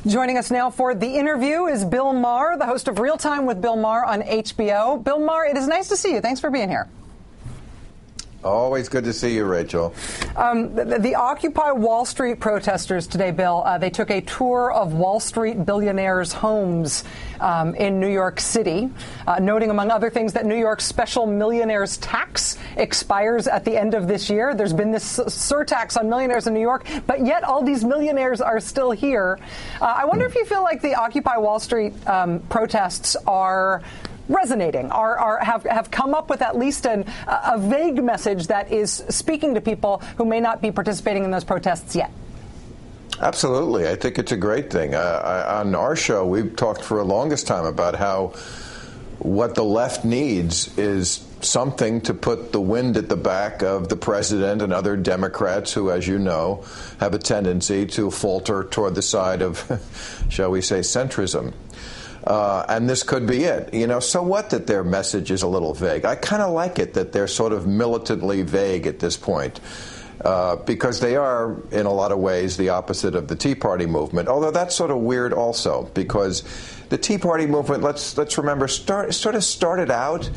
Joining us now for the interview is Bill Maher, the host of Real Time with Bill Maher on HBO. Bill Maher, it is nice to see you. Thanks for being here. Always good to see you, Rachel. The Occupy Wall Street protesters today, Bill, they took a tour of Wall Street billionaires' homes in New York City, noting, among other things, that New York's special millionaires tax expires at the end of this year. There's been this surtax on millionaires in New York, but yet all these millionaires are still here. I wonder if you feel like the Occupy Wall Street protests are resonating, have come up with at least a vague message that is speaking to people who may not be participating in those protests yet. Absolutely. I think it's a great thing. On our show, we've talked for the longest time about how what the left needs is something to put the wind at the back of the president and other Democrats who, as you know, have a tendency to falter toward the side of, shall we say, centrism. And this could be it. You know, so what that their message is a little vague? I kind of like it that they're sort of militantly vague at this point, because they are, in a lot of ways, the opposite of the Tea Party movement. Although that's sort of weird also, because the Tea Party movement, let's remember, sort of started out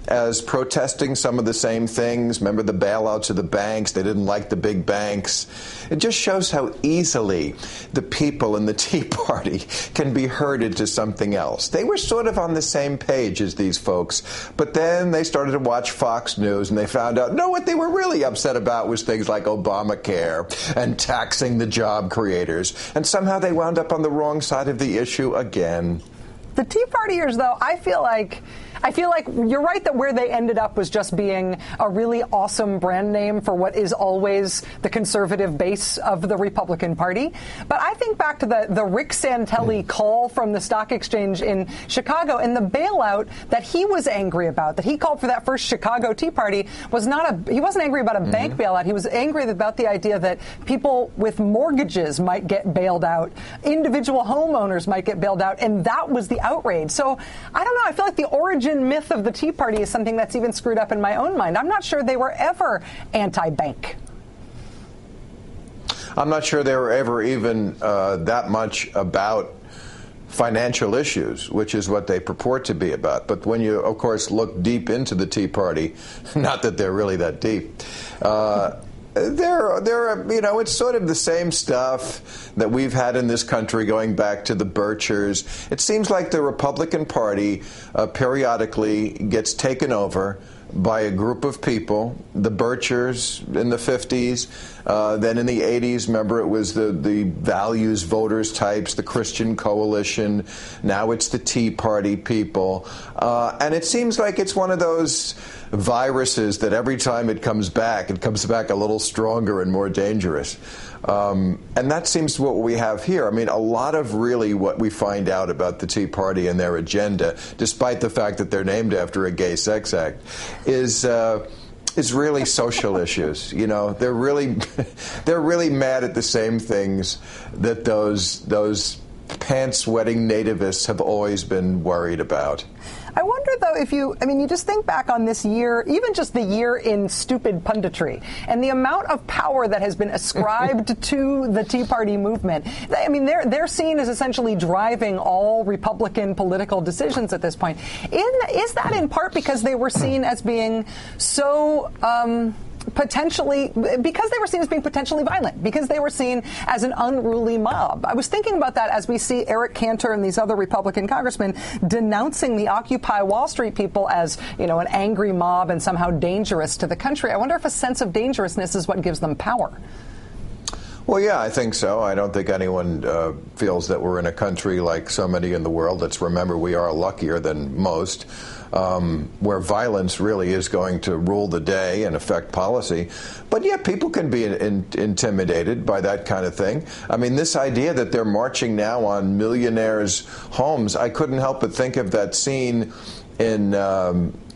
as protesting some of the same things. Remember the bailouts of the banks? They didn't like the big banks. It just shows how easily the people in the Tea Party can be herded to something else. They were sort of on the same page as these folks, but then they started to watch Fox News and they found out, no, what they were really upset about was things like Obamacare and taxing the job creators. And somehow they wound up on the wrong side of the issue again. The Tea Partiers, though, I feel like you're right that where they ended up was just being a really awesome brand name for what is always the conservative base of the Republican Party. But I think back to the Rick Santelli call from the stock exchange in Chicago and the bailout that he was angry about, that he called for that first Chicago Tea Party, he wasn't angry about a bank bailout. He was angry about the idea that people with mortgages might get bailed out, individual homeowners might get bailed out, and that was the outrage. So I don't know. I feel like the origin myth of the Tea Party is something that's even screwed up in my own mind. I'm not sure they were ever anti-bank. I'm not sure they were ever even that much about financial issues, which is what they purport to be about. But when you, of course, look deep into the Tea Party, not that they're really that deep, it's sort of the same stuff that we've had in this country going back to the Birchers. It seems like the Republican Party periodically gets taken over by a group of people, the Birchers in the 50s, then in the 80s, remember, it was the values voters types, the Christian Coalition. Now it's the Tea Party people. And it seems like it's one of those viruses that every time it comes back a little stronger and more dangerous. And that seems what we have here. I mean, a lot of really what we find out about the Tea Party and their agenda, despite the fact that they're named after a gay sex act, is really social issues. You know, they're really mad at the same things that those pants-sweating nativists have always been worried about. I wonder, though, you just think back on this year, even just the year in stupid punditry, and the amount of power that has been ascribed to the Tea Party movement. I mean, they're seen as essentially driving all Republican political decisions at this point. Is that in part because they were seen as being so because they were seen as being potentially violent, because they were seen as an unruly mob? I was thinking about that as we see Eric Cantor and these other Republican congressmen denouncing the Occupy Wall Street people as, an angry mob and somehow dangerous to the country. I wonder if a sense of dangerousness is what gives them power. Well, yeah, I think so. I don't think anyone feels that we're in a country like so many in the world. Let's remember we are luckier than most, where violence really is going to rule the day and affect policy. But yeah, people can be intimidated by that kind of thing. I mean, this idea that they're marching now on millionaires' homes, I couldn't help but think of that scene in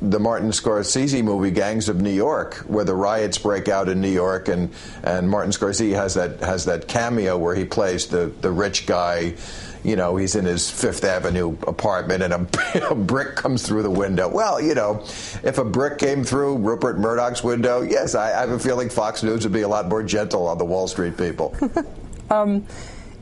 the Martin Scorsese movie Gangs of New York, where the riots break out in New York, and Martin Scorsese has that cameo where he plays the rich guy. You know, he's in his Fifth Avenue apartment and a brick comes through the window. Well, if a brick came through Rupert Murdoch's window, yes, I have a feeling Fox News would be a lot more gentle on the Wall Street people.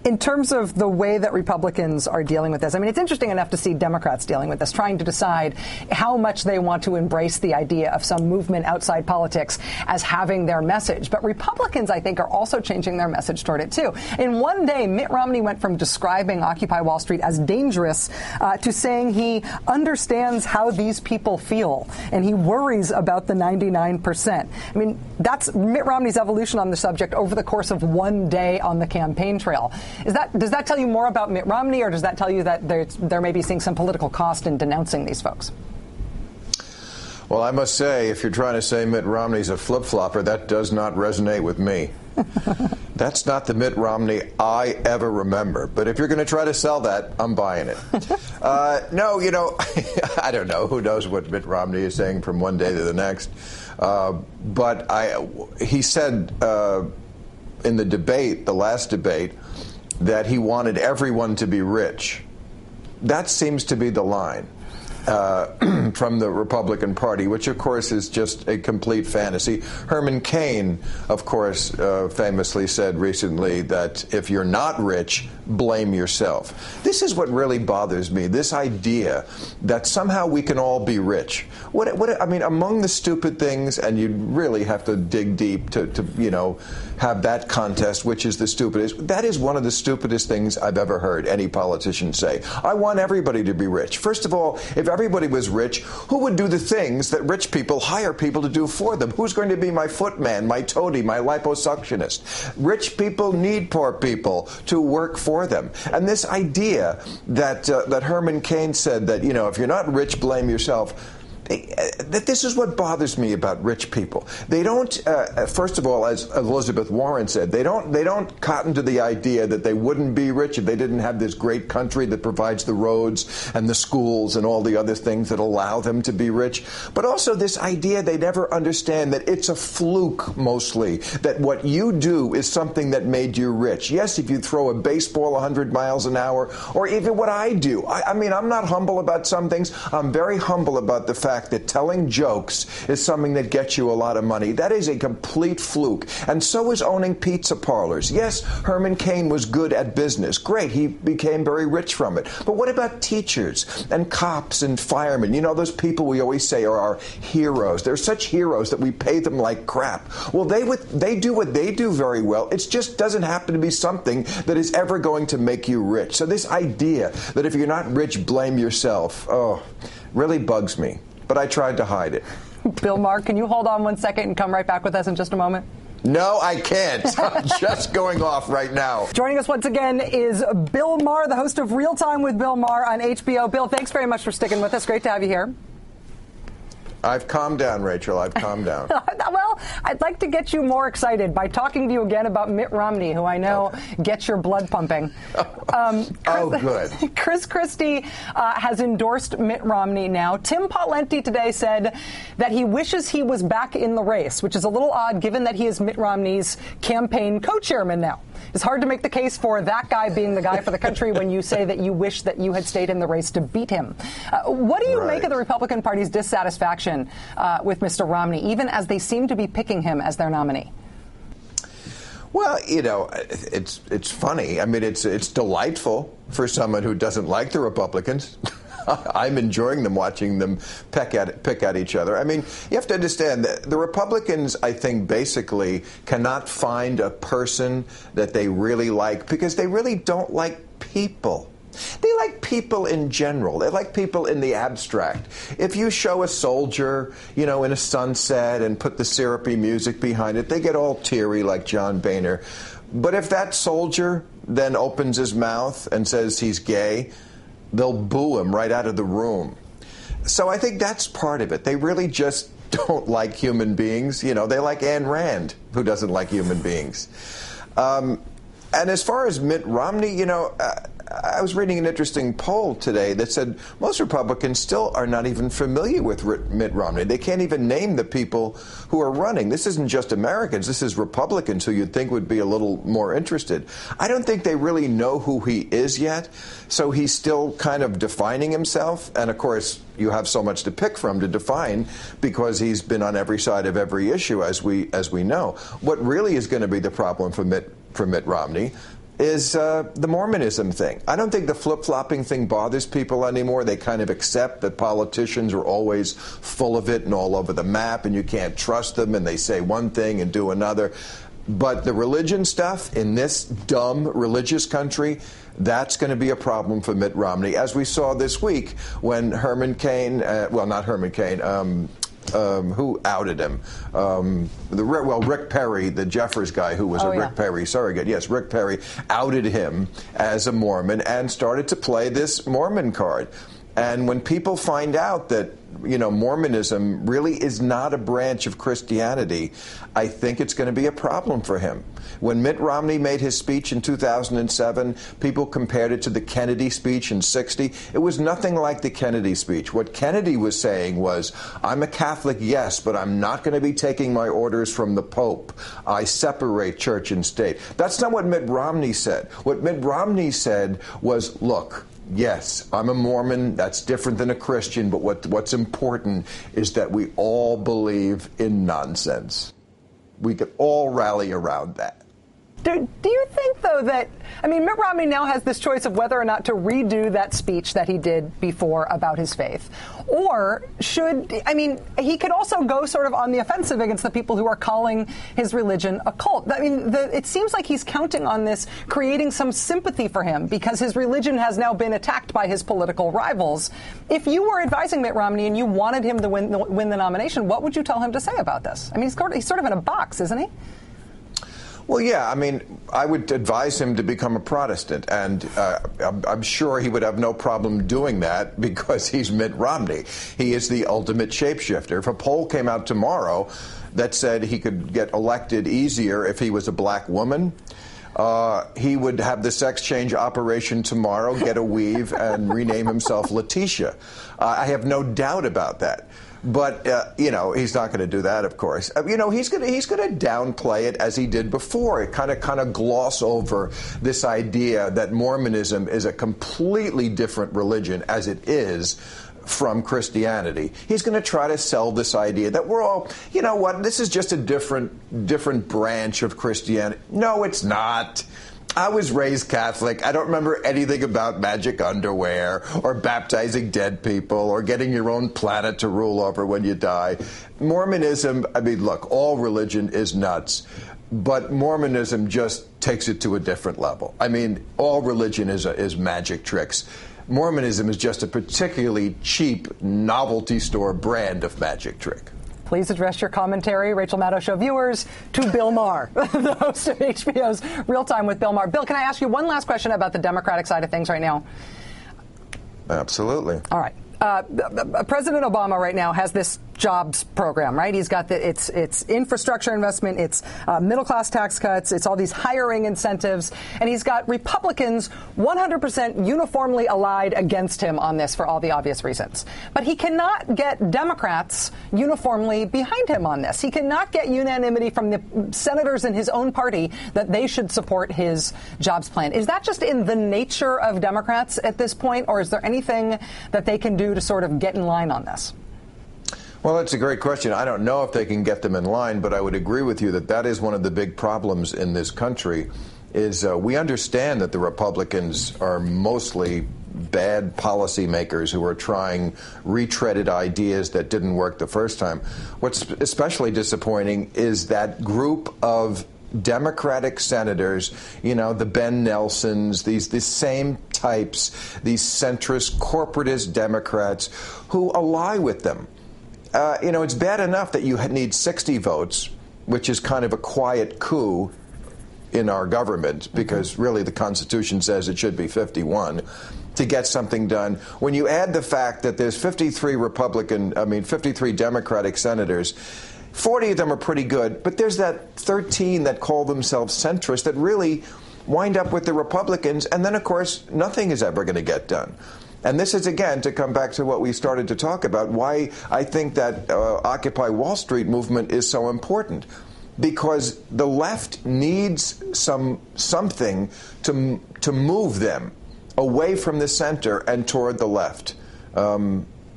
In terms of the way that Republicans are dealing with this, I mean, it's interesting enough to see Democrats dealing with this, trying to decide how much they want to embrace the idea of some movement outside politics as having their message. But Republicans, I think, are also changing their message toward it, too. In one day, Mitt Romney went from describing Occupy Wall Street as dangerous to saying he understands how these people feel and he worries about the 99%. I mean, that's Mitt Romney's evolution on the subject over the course of one day on the campaign trail. Does that tell you more about Mitt Romney, or does that tell you that they're maybe seeing some political cost in denouncing these folks? Well, I must say, if you're trying to say Mitt Romney's a flip-flopper, that does not resonate with me. That's not the Mitt Romney I ever remember. But if you're going to try to sell that, I'm buying it. No, I don't know. Who knows what Mitt Romney is saying from one day to the next. But he said in the debate, the last debate, that he wanted everyone to be rich. That seems to be the line from the Republican Party, which, of course, is just a complete fantasy. Herman Cain, of course, famously said recently that if you're not rich, blame yourself. This is what really bothers me, this idea that somehow we can all be rich. I mean, among the stupid things, and you really have to dig deep to have that contest, which is the stupidest. That is one of the stupidest things I've ever heard any politician say. I want everybody to be rich. First of all, if everybody was rich, who would do the things that rich people hire people to do for them? Who's going to be my footman, my toady, my liposuctionist? Rich people need poor people to work for them. And this idea that Herman Cain said that, if you're not rich, blame yourself. That this is what bothers me about rich people. They don't, first of all, as Elizabeth Warren said, they don't cotton to the idea that they wouldn't be rich if they didn't have this great country that provides the roads and the schools and all the other things that allow them to be rich. But also this idea they never understand that it's a fluke mostly, that what you do is something that made you rich. Yes, if you throw a baseball 100 miles an hour, or even what I do. I mean, I'm not humble about some things. I'm very humble about the fact that telling jokes is something that gets you a lot of money. That is a complete fluke. And so is owning pizza parlors. Yes, Herman Cain was good at business. Great, he became very rich from it. But what about teachers and cops and firemen? Those people we always say are our heroes. They're such heroes that we pay them like crap. Well, they do what they do very well. It just doesn't happen to be something that is ever going to make you rich. So this idea that if you're not rich, blame yourself, really bugs me. But I tried to hide it. Bill Maher, can you hold on one second and come right back with us in just a moment? No, I can't. I'm just going off right now. Joining us once again is Bill Maher, the host of Real Time with Bill Maher on HBO. Bill, thanks very much for sticking with us. Great to have you here. I've calmed down, Rachel. I've calmed down. Well, I'd like to get you more excited by talking to you again about Mitt Romney, who I know gets your blood pumping. Good. Chris Christie has endorsed Mitt Romney now. Tim Pawlenty today said that he wishes he was back in the race, which is a little odd given that he is Mitt Romney's campaign co-chairman now. It's hard to make the case for that guy being the guy for the country when you say that you wish that you had stayed in the race to beat him. What do you make of the Republican Party's dissatisfaction with Mr. Romney, even as they seem to be picking him as their nominee? Well, it's funny. I mean, it's delightful for someone who doesn't like the Republicans. I'm enjoying them, watching them pick at each other. I mean, you have to understand that the Republicans, I think, basically cannot find a person that they really like because they really don't like people. They like people in general. They like people in the abstract. If you show a soldier, in a sunset and put the syrupy music behind it, they get all teary like John Boehner. But if that soldier then opens his mouth and says he's gay, they'll boo him right out of the room. So I think that's part of it. They really just don't like human beings. They like Ayn Rand, who doesn't like human beings. And as far as Mitt Romney, I was reading an interesting poll today that said most Republicans still are not even familiar with Mitt Romney. They can't even name the people who are running. This isn't just Americans. This is Republicans who you'd think would be a little more interested. I don't think they really know who he is yet, so he's still kind of defining himself. And, of course, you have so much to pick from to define because he's been on every side of every issue, as we know. What really is going to be the problem for Mitt Romney is the Mormonism thing. I don't think the flip-flopping thing bothers people anymore. They kind of accept that politicians are always full of it and all over the map, and you can't trust them, and they say one thing and do another. But the religion stuff in this dumb religious country, that's going to be a problem for Mitt Romney, as we saw this week when Herman Cain, not Herman Cain, who outed him? Rick Perry, the Jeffers guy who was Rick Perry surrogate. Yes, Rick Perry outed him as a Mormon and started to play this Mormon card. And when people find out that, Mormonism really is not a branch of Christianity, I think it's going to be a problem for him. When Mitt Romney made his speech in 2007, people compared it to the Kennedy speech in '60. It was nothing like the Kennedy speech. What Kennedy was saying was, I'm a Catholic, yes, but I'm not going to be taking my orders from the Pope. I separate church and state. That's not what Mitt Romney said. What Mitt Romney said was, look, yes, I'm a Mormon. That's different than a Christian. But what's important is that we all believe in nonsense. We could all rally around that. Do you think, though, that, Mitt Romney now has this choice of whether or not to redo that speech that he did before about his faith? Or he could also go sort of on the offensive against the people who are calling his religion a cult. It seems like he's counting on this, creating some sympathy for him because his religion has now been attacked by his political rivals. If you were advising Mitt Romney and you wanted him to win the nomination, what would you tell him to say about this? He's sort of in a box, isn't he? Well, yeah, I would advise him to become a Protestant, and I'm sure he would have no problem doing that because he's Mitt Romney. He is the ultimate shapeshifter. If a poll came out tomorrow that said he could get elected easier if he was a black woman, he would have the sex change operation tomorrow, get a weave, and rename himself Letitia. I have no doubt about that. But, he's not going to do that, of course. He's going to downplay it as he did before. It kind of gloss over this idea that Mormonism is a completely different religion, as it is, from Christianity. He's going to try to sell this idea that we're all, this is just a different branch of Christianity. No, it's not. I was raised Catholic. I don't remember anything about magic underwear or baptizing dead people or getting your own planet to rule over when you die. Mormonism, look, all religion is nuts, but Mormonism just takes it to a different level. All religion is magic tricks. Mormonism is just a particularly cheap novelty store brand of magic trick. Please address your commentary, Rachel Maddow Show viewers, to Bill Maher, the host of HBO's Real Time with Bill Maher. Bill, can I ask you one last question about the Democratic side of things right now? Absolutely. All right. President Obama right now has this jobs program, right? He's got it's infrastructure investment, it's middle class tax cuts, it's all these hiring incentives, and he's got Republicans 100% uniformly allied against him on this for all the obvious reasons. But he cannot get Democrats uniformly behind him on this. He cannot get unanimity from the senators in his own party that they should support his jobs plan. Is that just in the nature of Democrats at this point, or is there anything that they can do to sort of get in line on this? Well, that's a great question. I don't know if they can get them in line, but I would agree with you that is one of the big problems in this country is we understand that the Republicans are mostly bad policymakers who are trying retreaded ideas that didn't work the first time. What's especially disappointing is that group of Democratic senators, the Ben Nelsons, these same types, these centrist, corporatist Democrats who ally with them. It's bad enough that you need 60 votes, which is kind of a quiet coup in our government, because really the Constitution says it should be 51 to get something done. When you add the fact that there's 53 Democratic senators, 40 of them are pretty good, but there's that 13 that call themselves centrist that really wind up with the Republicans, and then, of course, nothing is ever going to get done. And this is, again, to come back to what we started to talk about, why I think that Occupy Wall Street movement is so important. Because the left needs something to move them away from the center and toward the left.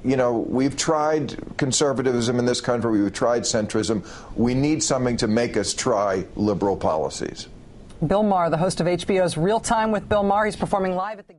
We've tried conservatism in this country. We've tried centrism. We need something to make us try liberal policies. Bill Maher, the host of HBO's Real Time with Bill Maher. He's performing live at the